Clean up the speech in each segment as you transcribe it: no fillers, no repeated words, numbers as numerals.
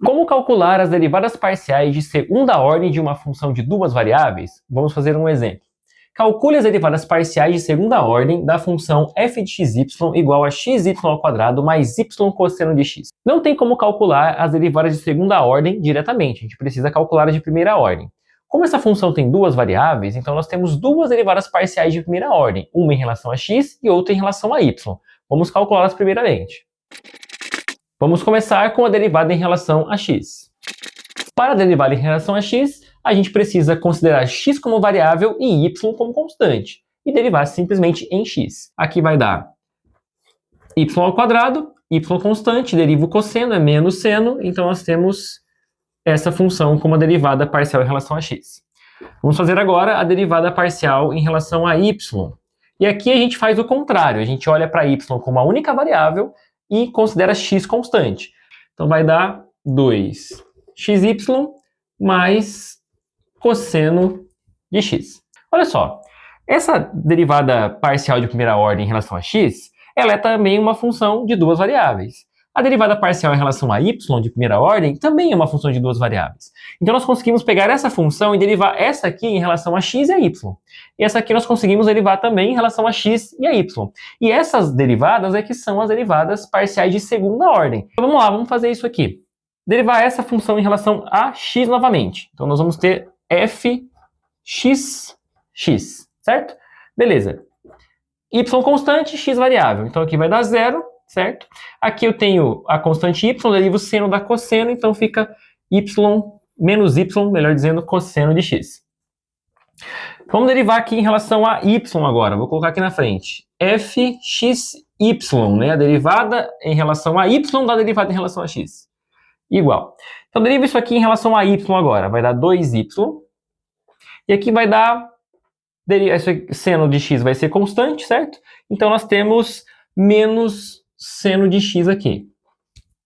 Como calcular as derivadas parciais de segunda ordem de uma função de duas variáveis? Vamos fazer um exemplo. Calcule as derivadas parciais de segunda ordem da função f de xy igual a xy ao quadrado mais y cosseno de x. Não tem como calcular as derivadas de segunda ordem diretamente, a gente precisa calcular as de primeira ordem. Como essa função tem duas variáveis, então nós temos duas derivadas parciais de primeira ordem, uma em relação a x e outra em relação a y. Vamos calculá-las primeiramente. Vamos começar com a derivada em relação a x. Para a derivada em relação a x, a gente precisa considerar x como variável e y como constante, e derivar simplesmente em x. Aqui vai dar y ao quadrado, y constante, deriva o cosseno, é menos seno, então nós temos essa função como a derivada parcial em relação a x. Vamos fazer agora a derivada parcial em relação a y. E aqui a gente faz o contrário, a gente olha para y como a única variável e considera x constante. Então vai dar 2xy mais cosseno de x. Olha só, essa derivada parcial de primeira ordem em relação a x, ela é também uma função de duas variáveis. A derivada parcial em relação a y de primeira ordem também é uma função de duas variáveis. Então nós conseguimos pegar essa função e derivar essa aqui em relação a x e a y. E essa aqui nós conseguimos derivar também em relação a x e a y. E essas derivadas é que são as derivadas parciais de segunda ordem. Então vamos lá, vamos fazer isso aqui. Derivar essa função em relação a x novamente. Então nós vamos ter fx, certo? Beleza. Y constante, x variável. Então aqui vai dar 0, certo? Aqui eu tenho a constante y, derivo o seno da cosseno, então fica y menos y, melhor dizendo, cosseno de x. Vamos derivar aqui em relação a y agora. Vou colocar aqui na frente. fxy, né? A derivada em relação a y da derivada em relação a x. Igual. Então deriva isso aqui em relação a y agora. Vai dar 2y. E aqui vai dar... Esse seno de x vai ser constante, certo? Então nós temos menos seno de x aqui.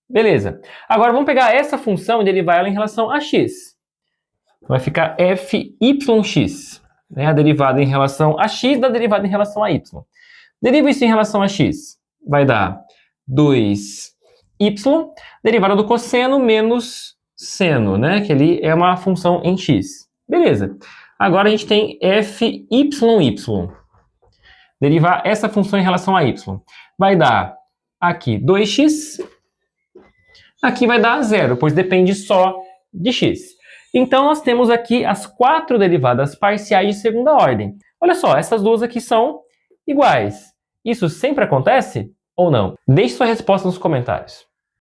Beleza. Agora vamos pegar essa função e derivar ela em relação a x. Vai ficar fyx, né? A derivada em relação a x da derivada em relação a y. Deriva isso em relação a x. Vai dar 2y, derivada do cosseno menos seno, né? Que ali é uma função em x. Beleza. Agora a gente tem fyy. Derivar essa função em relação a y. Vai dar aqui 2x. Aqui vai dar 0, pois depende só de x. Então nós temos aqui as 4 derivadas parciais de segunda ordem. Olha só, essas duas aqui são iguais. Isso sempre acontece ou não? Deixe sua resposta nos comentários.